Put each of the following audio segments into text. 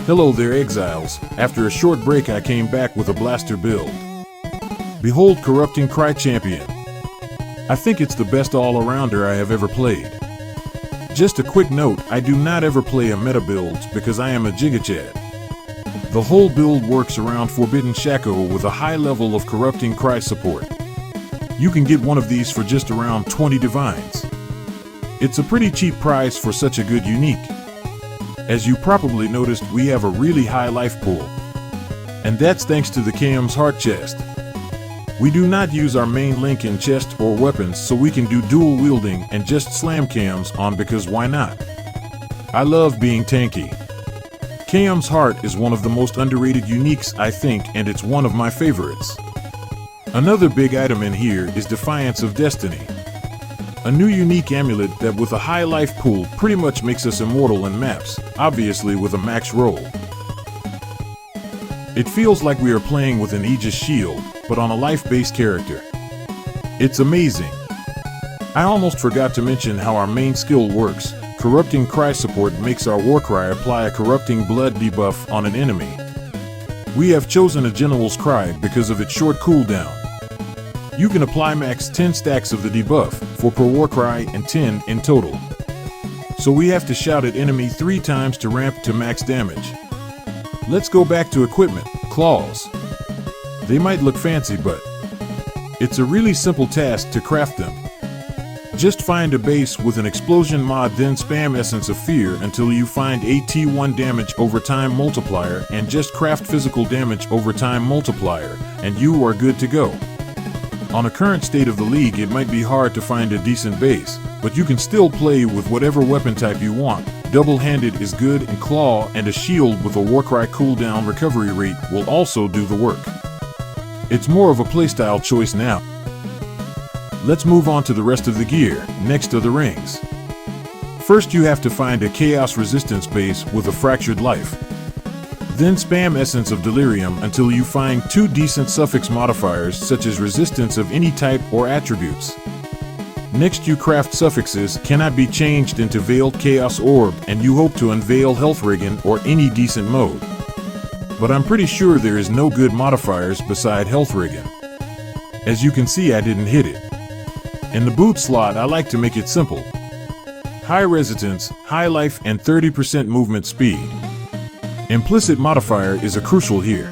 Hello there, exiles. After a short break I came back with a blaster build. Behold Corrupting Cry Champion. I think it's the best all-arounder I have ever played. Just a quick note, I do not ever play a meta build because I am a gigachad. The whole build works around Forbidden Shaco with a high level of Corrupting Cry support. You can get one of these for just around 20 divines. It's a pretty cheap price for such a good unique. As you probably noticed, we have a really high life pool. And that's thanks to the KM's heart chest. We do not use our main link in chest or weapons, so we can do dual wielding and just slam cams on because why not? I love being tanky. KM's heart is one of the most underrated uniques I think, and it's one of my favorites. Another big item in here is Defiance of Destiny. A new unique amulet that with a high life pool pretty much makes us immortal in maps, obviously with a max roll. It feels like we are playing with an Aegis shield, but on a life-based character. It's amazing. I almost forgot to mention how our main skill works. Corrupting Cry support makes our Warcry apply a Corrupting Blood debuff on an enemy. We have chosen a General's Cry because of its short cooldown. You can apply max 10 stacks of the debuff, 4 per Warcry and 10 in total. So we have to shout at enemy 3 times to ramp to max damage. Let's go back to equipment. Claws. They might look fancy, but it's a really simple task to craft them. Just find a base with an explosion mod, then spam Essence of Fear until you find a T1 damage over time multiplier and just craft physical damage over time multiplier, and you are good to go. On a current state of the league, it might be hard to find a decent base, but you can still play with whatever weapon type you want. Double-handed is good, and claw and a shield with a Warcry cooldown recovery rate will also do the work. It's more of a playstyle choice now. Let's move on to the rest of the gear, next to the rings. First you have to find a Chaos Resistance base with a Fractured Life. Then spam Essence of Delirium until you find 2 decent suffix modifiers such as resistance of any type or attributes. Next you craft suffixes cannot be changed into Veiled Chaos Orb, and you hope to unveil Health Riggin or any decent mode. But I'm pretty sure there is no good modifiers beside Health Riggin. As you can see, I didn't hit it. In the boot slot I like to make it simple. High resistance, high life and 30% movement speed. Implicit modifier is a crucial here.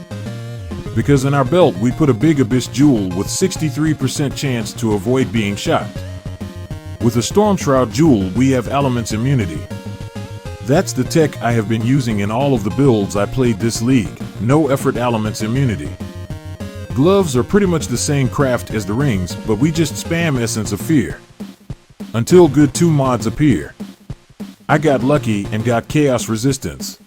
Because in our belt we put a big Abyss Jewel with 63% chance to avoid being shot. With a Storm Shroud Jewel we have Elements Immunity. That's the tech I have been using in all of the builds I played this league. No effort Elements Immunity. Gloves are pretty much the same craft as the rings, but we just spam Essence of Fear until good 2 mods appear. I got lucky and got Chaos Resistance.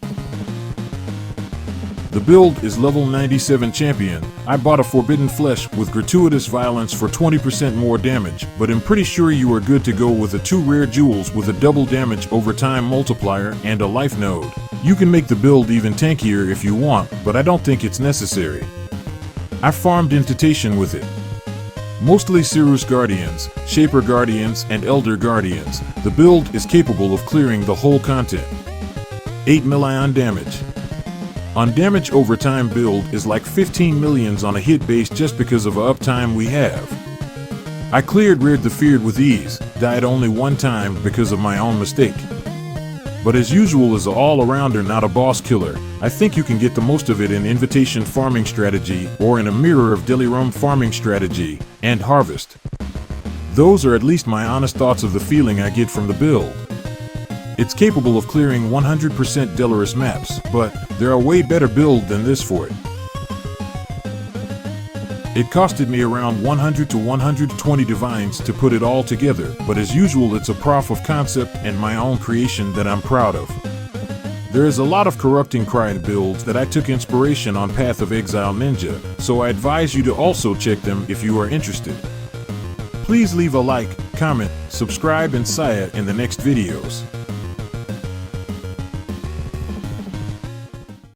The build is level 97 champion. I bought a Forbidden Flesh with Gratuitous Violence for 20% more damage, but I'm pretty sure you are good to go with the 2 rare jewels with a double damage over time multiplier and a life node. You can make the build even tankier if you want, but I don't think it's necessary. I farmed Intuition with it. Mostly Cirrus Guardians, Shaper Guardians, and Elder Guardians. The build is capable of clearing the whole content. 8 million damage. On damage over time build is like 15 millions on a hit base just because of a uptime we have. I cleared Reared the Feared with ease, died only 1 time because of my own mistake. But as usual as an all-arounder, not a boss killer, I think you can get the most of it in Invitation farming strategy or in a Mirror of Delirium farming strategy and Harvest. Those are at least my honest thoughts of the feeling I get from the build. It's capable of clearing 100% Delirous maps, but there are way better build than this for it. It costed me around 100 to 120 divines to put it all together, but as usual it's a proof of concept and my own creation that I'm proud of. There is a lot of Corrupting Cry builds that I took inspiration on Path of Exile Ninja, so I advise you to also check them if you are interested. Please leave a like, comment, subscribe and see ya in the next videos.